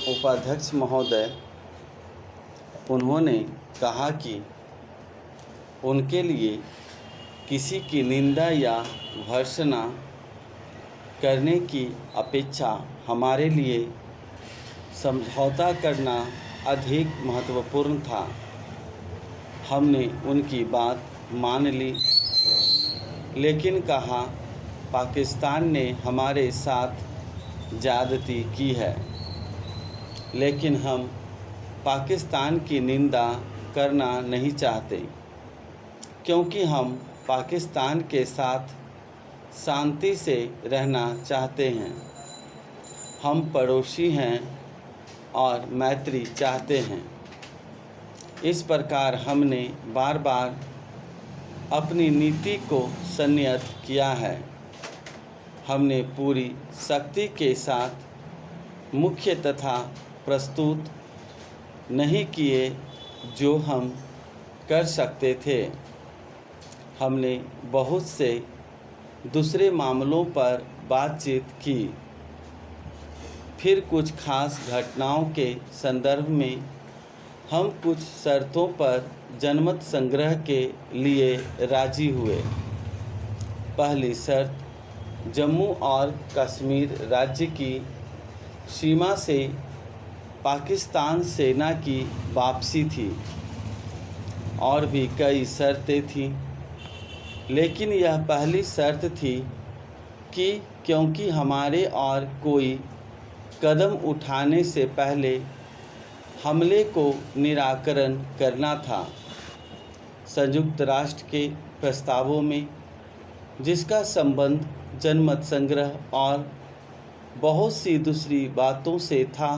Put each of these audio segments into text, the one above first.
उपाध्यक्ष महोदय, उन्होंने कहा कि उनके लिए किसी की निंदा या भर्त्सना करने की अपेक्षा हमारे लिए समझौता करना अधिक महत्वपूर्ण था। हमने उनकी बात मान ली, लेकिन कहा पाकिस्तान ने हमारे साथ ज़्यादती की है। लेकिन हम पाकिस्तान की निंदा करना नहीं चाहते, क्योंकि हम पाकिस्तान के साथ शांति से रहना चाहते हैं। हम पड़ोसी हैं और मैत्री चाहते हैं। इस प्रकार हमने बार बार अपनी नीति को संयत किया है। हमने पूरी शक्ति के साथ मुख्य तथा प्रस्तुत नहीं किए जो हम कर सकते थे। हमने बहुत से दूसरे मामलों पर बातचीत की। फिर कुछ खास घटनाओं के संदर्भ में हम कुछ शर्तों पर जनमत संग्रह के लिए राजी हुए। पहली शर्त जम्मू और कश्मीर राज्य की सीमा से पाकिस्तान सेना की वापसी थी। और भी कई शर्तें थीं, लेकिन यह पहली शर्त थी कि क्योंकि हमारे और कोई कदम उठाने से पहले हमले को निराकरण करना था। संयुक्त राष्ट्र के प्रस्तावों में, जिसका संबंध जनमत संग्रह और बहुत सी दूसरी बातों से था,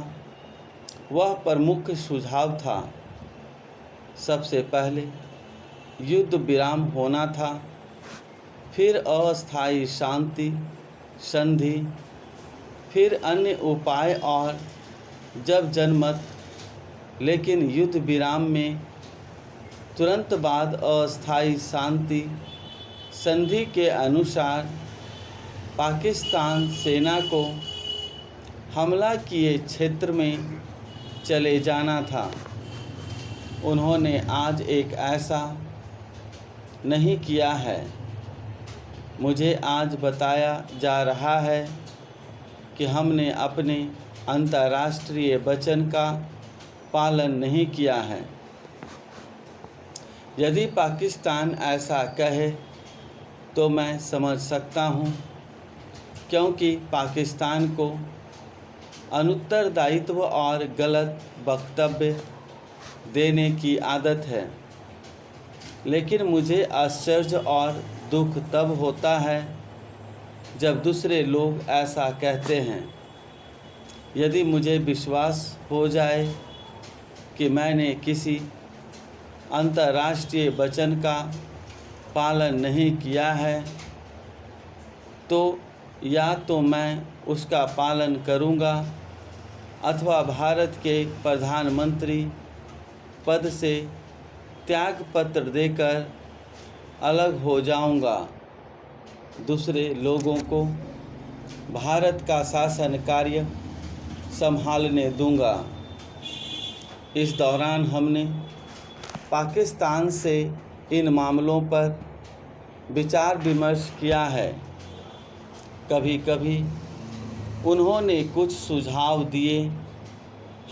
वह प्रमुख सुझाव था। सबसे पहले युद्ध विराम होना था, फिर अस्थायी शांति संधि, फिर अन्य उपाय, और जब जनमत लेकिन युद्ध विराम में तुरंत बाद अस्थायी शांति संधि के अनुसार पाकिस्तान सेना को हमला किए क्षेत्र में चले जाना था। उन्होंने आज एक ऐसा नहीं किया है। मुझे आज बताया जा रहा है कि हमने अपने अंतर्राष्ट्रीय वचन का पालन नहीं किया है। यदि पाकिस्तान ऐसा कहे तो मैं समझ सकता हूँ, क्योंकि पाकिस्तान को अनुत्तरदायित्व और गलत वक्तव्य देने की आदत है। लेकिन मुझे आश्चर्य और दुख तब होता है जब दूसरे लोग ऐसा कहते हैं। यदि मुझे विश्वास हो जाए कि मैंने किसी अंतर्राष्ट्रीय वचन का पालन नहीं किया है, तो या तो मैं उसका पालन करूंगा अथवा भारत के प्रधानमंत्री पद से त्यागपत्र देकर अलग हो जाऊंगा। दूसरे लोगों को भारत का शासन कार्य संभालने दूंगा। इस दौरान हमने पाकिस्तान से इन मामलों पर विचार विमर्श किया है। कभी कभी उन्होंने कुछ सुझाव दिए,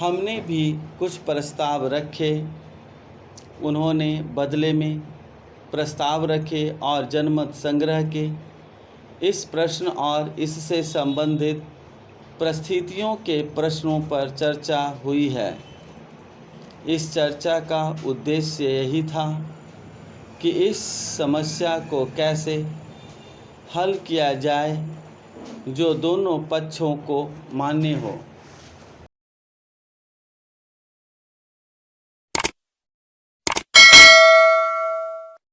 हमने भी कुछ प्रस्ताव रखे, उन्होंने बदले में प्रस्ताव रखे, और जनमत संग्रह के इस प्रश्न और इससे संबंधित परिस्थितियों के प्रश्नों पर चर्चा हुई है। इस चर्चा का उद्देश्य यही था कि इस समस्या को कैसे हल किया जाए जो दोनों पक्षों को मान्य हो।